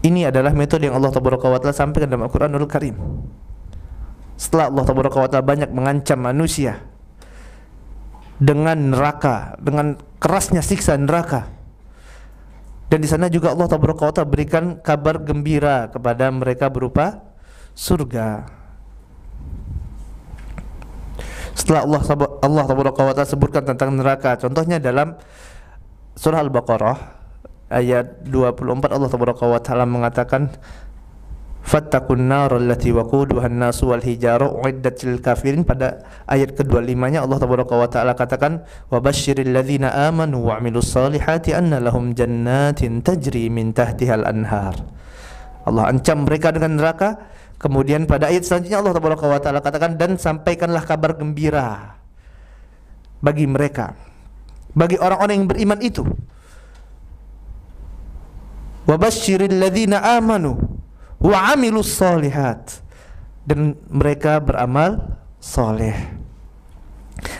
Ini adalah metode yang Allah Tabaraka wa Ta'ala sampaikan dalam Al-Quranul Karim. Setelah Allah Tabaraka wa Ta'ala banyak mengancam manusia dengan neraka, dengan kerasnya siksa neraka, dan di sana juga Allah Tabaraka wa Ta'ala berikan kabar gembira kepada mereka berupa surga. Setelah Allah Tabaraka wa Ta'ala sebutkan tentang neraka, contohnya dalam surah Al-Baqarah ayat 24, Allah Tabaraka wa Ta'ala mengatakan, fattaqun nar allati waquduha an-nasu wal hijarah uiddat lil kafirin. Pada ayat ke-25-nya Allah Tabaraka wa Ta'ala katakan, wa basyiril ladzina amanu wa 'amilus solihati anna lahum jannatin tajri min tahtihal anhar. Allah ancam mereka dengan neraka. Kemudian pada ayat selanjutnya Allah Tabaraka wa Ta'ala katakan, dan sampaikanlah kabar gembira bagi mereka, bagi orang-orang yang beriman itu. Wa basyiril ladzina amanu wa 'amilus solihat, dan mereka beramal soleh.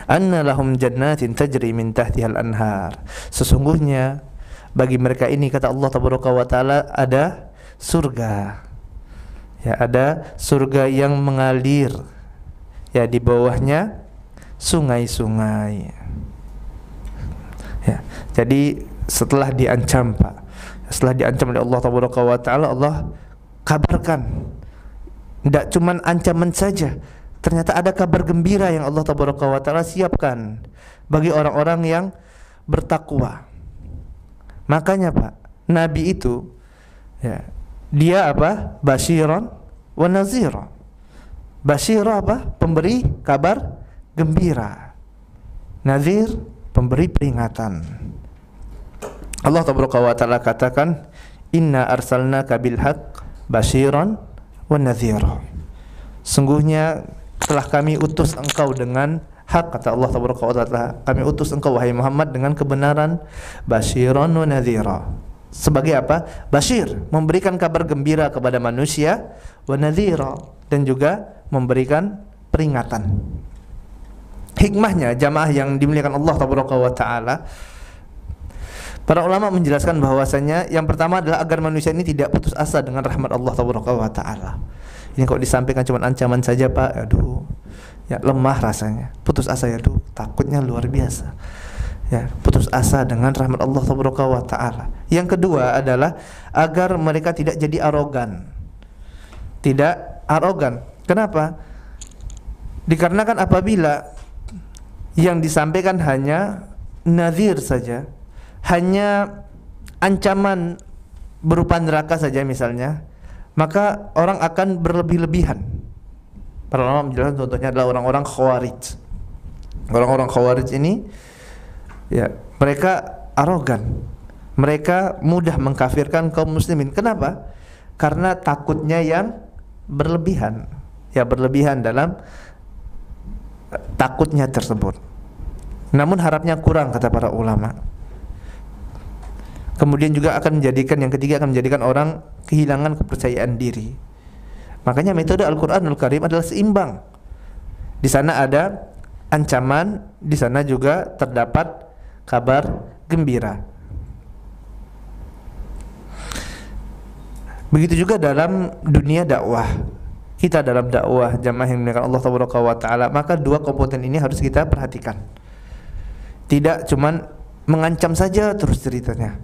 Anna lahum jannatin tajri min tahtihal anhar. Sesungguhnya bagi mereka ini, kata Allah Tabaraka wa Ta'ala, ada surga. Ya, ada surga yang mengalir, ya, di bawahnya sungai-sungai. Ya, jadi setelah diancam, Pak, setelah diancam oleh Allah Tabaraka wa Ta'ala, Allah kabarkan, tidak cuman ancaman saja, ternyata ada kabar gembira yang Allah Tabaraka wa Ta'ala siapkan bagi orang-orang yang bertakwa. Makanya, Pak, Nabi itu, ya, dia apa? Basyiran wa nazira. Basyira apa? Pemberi kabar gembira. Nazir, pemberi peringatan. Allah Tabaraka wa Ta'ala katakan, inna arsalnaka bil haqq basyiran wa nadhira. Sungguhnya telah kami utus engkau dengan hak, kata Allah Tabaraka wa Ta'ala, kami utus engkau wahai Muhammad dengan kebenaran, basyiran wa nadhira. Sebagai apa? Basyir, memberikan kabar gembira kepada manusia, wa nadhira, dan juga memberikan peringatan. Hikmahnya, jamaah yang dimuliakan Allah Tabaraka wa Ta'ala, para ulama menjelaskan bahwasanya yang pertama adalah agar manusia ini tidak putus asa dengan rahmat Allah Tabaraka wa Ta'ala. Ini kok disampaikan cuma ancaman saja, Pak, aduh, ya lemah rasanya, putus asa, ya, aduh, takutnya luar biasa. Ya, putus asa dengan rahmat Allah Tabaraka wa Ta'ala. Yang kedua adalah agar mereka tidak jadi arogan. Tidak arogan. Kenapa? Dikarenakan apabila yang disampaikan hanya nazir saja, hanya ancaman berupa neraka saja misalnya, maka orang akan berlebih-lebihan. Para ulama menjelaskan contohnya adalah orang-orang Khawarij. Orang-orang Khawarij ini, ya, mereka arogan, mereka mudah mengkafirkan kaum muslimin. Kenapa? Karena takutnya yang berlebihan, ya, berlebihan dalam takutnya tersebut. Namun harapnya kurang, kata para ulama. Kemudian juga akan menjadikan, yang ketiga, akan menjadikan orang kehilangan kepercayaan diri. Makanya metode Al-Quranul Karim adalah seimbang. Di sana ada ancaman, di sana juga terdapat kabar gembira. Begitu juga dalam dunia dakwah. Kita dalam dakwah, jamaah yang dimuliakan Allah Tabaraka wa Ta'ala, maka dua komponen ini harus kita perhatikan. Tidak cuman mengancam saja terus ceritanya.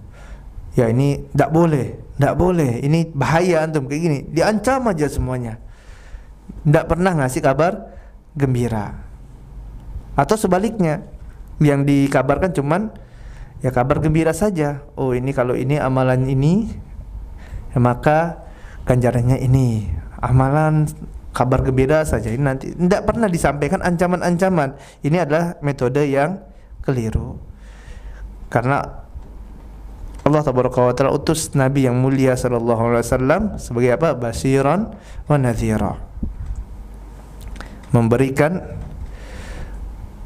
Ya, ini tidak boleh, ini bahaya antum kayak gini, diancam aja semuanya. Tidak pernah ngasih kabar gembira. Atau sebaliknya, yang dikabarkan cuman ya kabar gembira saja. Oh, ini kalau ini amalan ini, ya, maka ganjarannya ini. Amalan kabar gembira saja, ini nanti tidak pernah disampaikan ancaman-ancaman. Ini adalah metode yang keliru. Karena Allah Tabaraka wa Ta'ala utus Nabi yang mulia sallallahu alaihi wasallam sebagai apa? Basyiran wa nadhira. Memberikan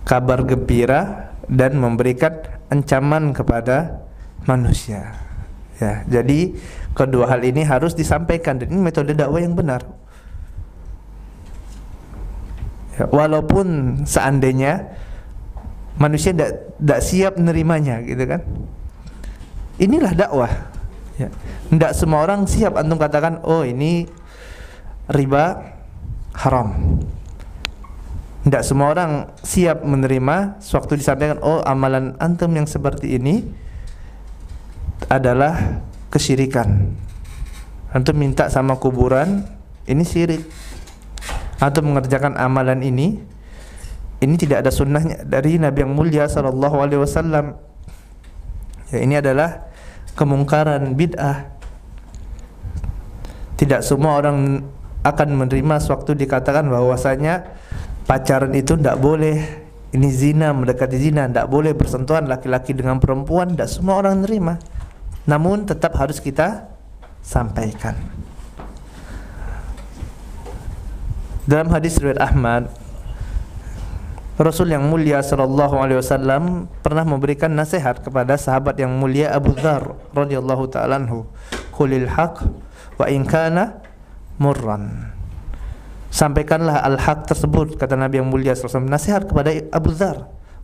kabar gembira dan memberikan ancaman kepada manusia. Ya, jadi kedua hal ini harus disampaikan, dan ini metode dakwah yang benar. Ya, walaupun seandainya manusia tidak siap menerimanya, gitu kan? Inilah dakwah. Ya. Tidak semua orang siap antum katakan, oh ini riba haram. Tidak semua orang siap menerima sewaktu disampaikan, oh amalan antum yang seperti ini adalah kesyirikan. Antum minta sama kuburan, ini syirik. Antum mengerjakan amalan ini tidak ada sunnahnya dari Nabi yang mulia sallallahu alaihi wasallam. Ya, ini adalah kemungkaran bid'ah. Tidak semua orang akan menerima sewaktu dikatakan bahwasanya pacaran itu tidak boleh, ini zina, mendekati zina, tidak boleh bersentuhan laki-laki dengan perempuan. Tidak semua orang menerima. Namun tetap harus kita sampaikan. Dalam hadis riwayat Ahmad, Rasul yang mulia sallallahu alaihi wasallam pernah memberikan nasihat kepada sahabat yang mulia Abu Dzar radhiyallahu ta'ala anhu, "Qulil haq wa in kana murran." Sampaikanlah al-haq tersebut, kata Nabi yang mulia sallallahu alaihi wasallam, nasihat kepada Abu Dzar.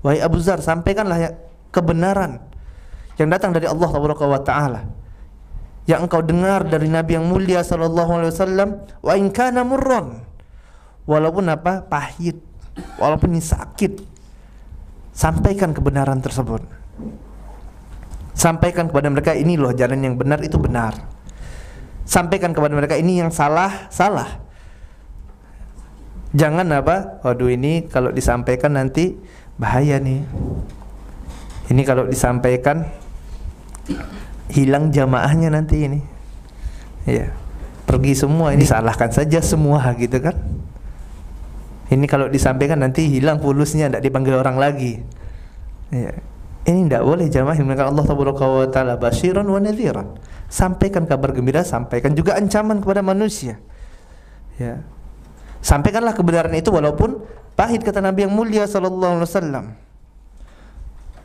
Wahai Abu Dzar, sampaikanlah kebenaran yang datang dari Allah Taala, yang engkau dengar dari Nabi yang mulia sallallahu alaihi wasallam, wa in kana murran, walaupun apa? Pahit, walaupun ini sakit, sampaikan kebenaran tersebut. Sampaikan kepada mereka, ini loh jalan yang benar, itu benar. Sampaikan kepada mereka, ini yang salah, salah. Jangan apa? Waduh, ini kalau disampaikan nanti bahaya nih. Ini kalau disampaikan hilang jamaahnya nanti ini. Ya. Pergi semua, ini salahkan saja semua gitu kan. Ini kalau disampaikan nanti hilang fulusnya, tidak dipanggil orang lagi. Ya. Ini tidak boleh jamaah yang Allah Taala basyiran wa nadhiran. Sampaikan kabar gembira, sampaikan juga ancaman kepada manusia. Ya. Sampaikanlah kebenaran itu walaupun pahit, kata Nabi yang mulia sallallahu alaihi wasallam.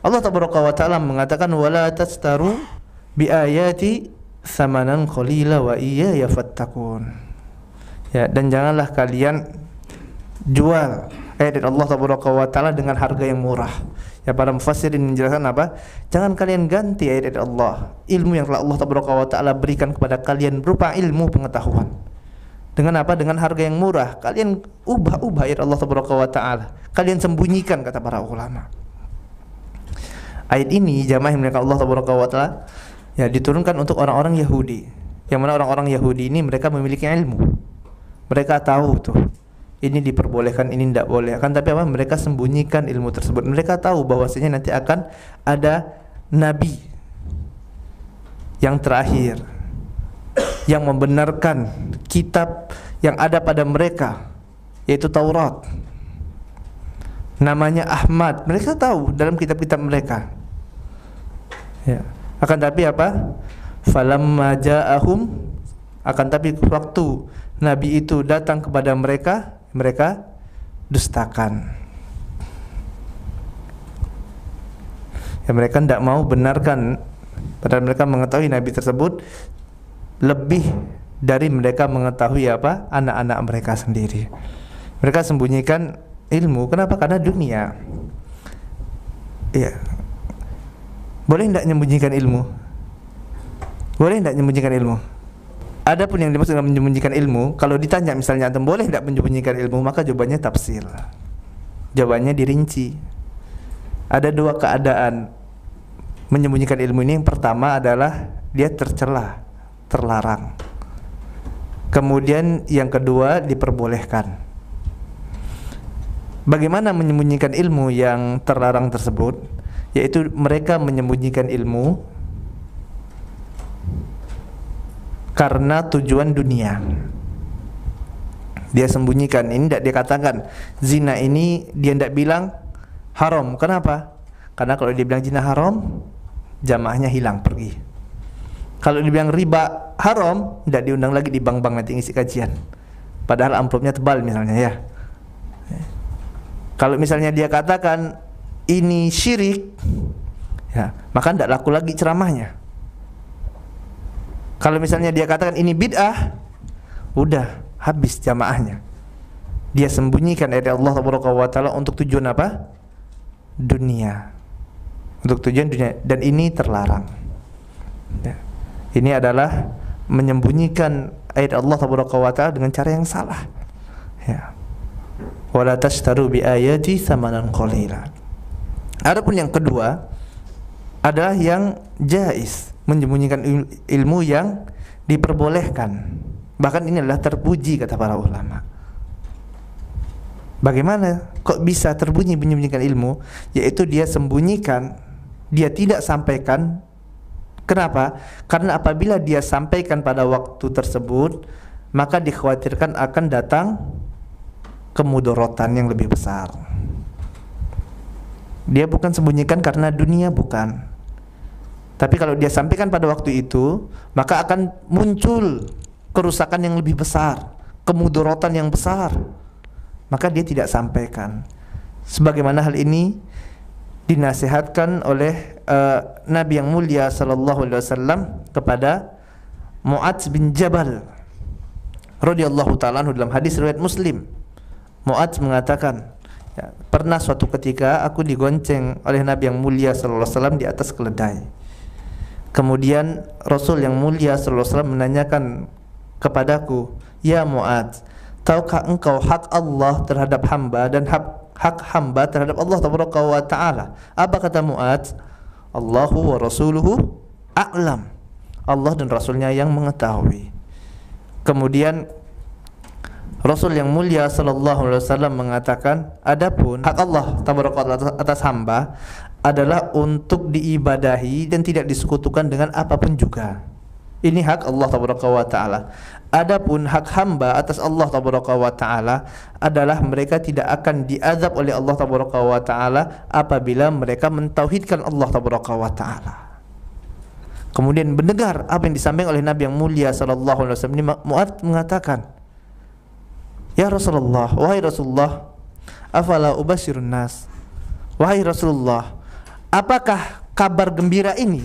Allah Taala mengatakan, wala tastaru bi ayati thamanan qalila wa iyaya fattaqun. Ya, dan janganlah kalian jual ayat Allah Taala dengan harga yang murah. Ya, para mufassirin menjelaskan apa? Jangan kalian ganti ayat Allah, ilmu yang telah Allah Taala berikan kepada kalian berupa ilmu pengetahuan. Dengan apa? Dengan harga yang murah. Kalian ubah ayat Allah Taala. Kalian sembunyikan, kata para ulama. Ayat ini jamaah yang Allah Taala ya diturunkan untuk orang-orang Yahudi. Yang mana orang-orang Yahudi ini mereka memiliki ilmu. Mereka tahu tuh, ini diperbolehkan, ini tidak boleh. Akan tapi apa? Mereka sembunyikan ilmu tersebut. Mereka tahu bahwasanya nanti akan ada nabi yang terakhir yang membenarkan kitab yang ada pada mereka, yaitu Taurat. Namanya Ahmad. Mereka tahu dalam kitab-kitab mereka. Ya. Akan tapi apa? Falamma ja'ahum, akan tapi waktu nabi itu datang kepada mereka, mereka dustakan. Ya, mereka tidak mau benarkan, padahal mereka mengetahui nabi tersebut lebih dari mereka mengetahui apa? Anak-anak mereka sendiri. Mereka sembunyikan ilmu. Kenapa? Karena dunia. Iya. Boleh tidak menyembunyikan ilmu? Boleh tidak menyembunyikan ilmu? Adapun yang dimaksud dengan menyembunyikan ilmu, kalau ditanya misalnya antum boleh tidak menyembunyikan ilmu, maka jawabannya tafsir. Jawabannya dirinci. Ada dua keadaan menyembunyikan ilmu ini. Yang pertama adalah dia tercela, terlarang. Kemudian yang kedua diperbolehkan. Bagaimana menyembunyikan ilmu yang terlarang tersebut? Yaitu mereka menyembunyikan ilmu karena tujuan dunia. Dia sembunyikan, ini tidak dia katakan zina ini, dia tidak bilang haram. Kenapa? Karena kalau dia bilang zina haram, jamaahnya hilang, pergi. Kalau dibilang riba haram, tidak diundang lagi di bank-bank nanti ngisi kajian. Padahal amplopnya tebal misalnya ya. Kalau misalnya dia katakan ini syirik, ya, maka tidak laku lagi ceramahnya. Kalau misalnya dia katakan ini bid'ah, udah habis jamaahnya. Dia sembunyikan ayat Allah Taala untuk tujuan apa? Dunia. Untuk tujuan dunia, dan ini terlarang. Ya. Ini adalah menyembunyikan ayat Allah Taala dengan cara yang salah. Ya. Wala tashtaru bi ayati tsamanan qalila. Adapun yang kedua adalah yang jaiz, menyembunyikan ilmu yang diperbolehkan. Bahkan ini adalah terpuji kata para ulama. Bagaimana kok bisa menyembunyikan ilmu? Yaitu dia sembunyikan, dia tidak sampaikan. Kenapa? Karena apabila dia sampaikan pada waktu tersebut, maka dikhawatirkan akan datang kemudaratan yang lebih besar. Dia bukan sembunyikan karena dunia, bukan. Tapi kalau dia sampaikan pada waktu itu, maka akan muncul kerusakan yang lebih besar, kemudaratan yang besar. Maka dia tidak sampaikan. Sebagaimana hal ini dinasihatkan oleh Nabi yang mulia sallallahu alaihi wasallam kepada Mu'adz bin Jabal radhiyallahu ta'ala anhu dalam hadis riwayat Muslim. Mu'adz mengatakan, ya, pernah suatu ketika aku digonceng oleh Nabi yang mulia sallallahu alaihi wasallam di atas keledai. Kemudian Rasul yang mulia sallallahu alaihi wasallam menanyakan kepadaku, "Ya Mu'adz, tahukah engkau hak Allah terhadap hamba dan hak hamba terhadap Allah Taala?" Apa kata Mu'adz? "Allahu wa rasuluhu a'lam." Allah dan Rasulnya yang mengetahui. Kemudian Rasul yang mulia sallallahu alaihi wasallam mengatakan, adapun hak Allah tabaraka atas hamba adalah untuk diibadahi dan tidak disekutukan dengan apapun juga. Ini hak Allah tabaraka wa taala. Adapun hak hamba atas Allah tabaraka wa taala adalah mereka tidak akan diazab oleh Allah tabaraka wa taala apabila mereka mentauhidkan Allah tabaraka wa taala. Kemudian mendengar apa yang disampaikan oleh Nabi yang mulia sallallahu alaihi wasallam, Mu'adz mengatakan, "Ya Rasulullah, wahai Rasulullah, afala ubashirun nas?" Wahai Rasulullah, apakah kabar gembira ini,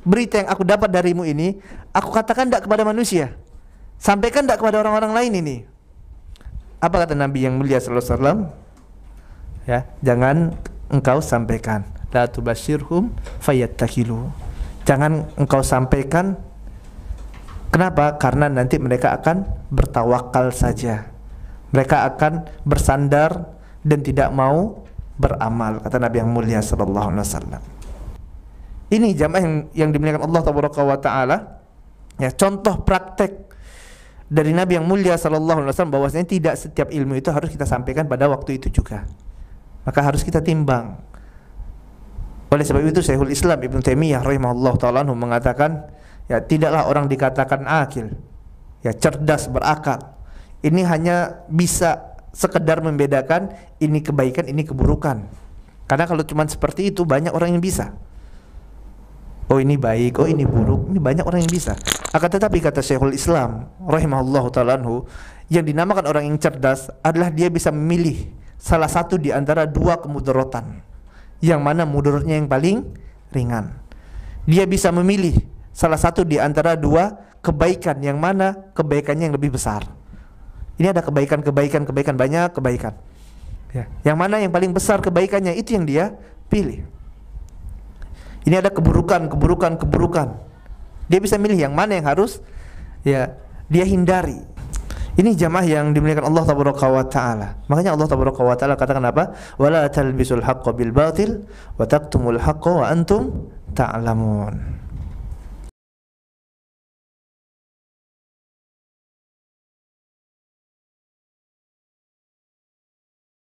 berita yang aku dapat darimu ini, aku katakan tidak kepada manusia, sampaikan tidak kepada orang-orang lain ini? Apa kata Nabi yang mulia sallallahu alaihi wasallam? Ya, jangan engkau sampaikan. La tubashirhum fayattakilu. Jangan engkau sampaikan. Kenapa? Karena nanti mereka akan bertawakal saja. Mereka akan bersandar dan tidak mau beramal, kata Nabi yang mulia sallallahu alaihi wasallam. Ini jamaah yang dimuliakan Allah Taala. Ya, contoh praktek dari Nabi yang mulia sallallahu alaihi wasallam bahwasanya tidak setiap ilmu itu harus kita sampaikan pada waktu itu juga. Maka harus kita timbang. Oleh sebab itu Syekhul Islam Ibnu Taimiyah rahimahullah taala mengatakan, ya, tidaklah orang dikatakan akil, ya, cerdas, berakal. Ini hanya bisa sekedar membedakan ini kebaikan, ini keburukan. Karena kalau cuma seperti itu banyak orang yang bisa. Oh ini baik, oh ini buruk, ini banyak orang yang bisa. Akan tetapi kata Syekhul Islam rahimahullah taala yang dinamakan orang yang cerdas adalah dia bisa memilih salah satu di antara dua kemudaratan, yang mana mudaratnya yang paling ringan. Dia bisa memilih salah satu di antara dua kebaikan, yang mana kebaikannya yang lebih besar. Ini ada kebaikan, banyak kebaikan, ya. Yang mana yang paling besar kebaikannya, itu yang dia pilih. Ini ada keburukan. Dia bisa milih yang mana yang harus, ya, dia hindari. Ini jamaah yang dimuliakan Allah Taala. Makanya Allah Taala katakan apa? Wala talbisul haqqo bil batil wa taktumul haqqo wa antum ta'lamun.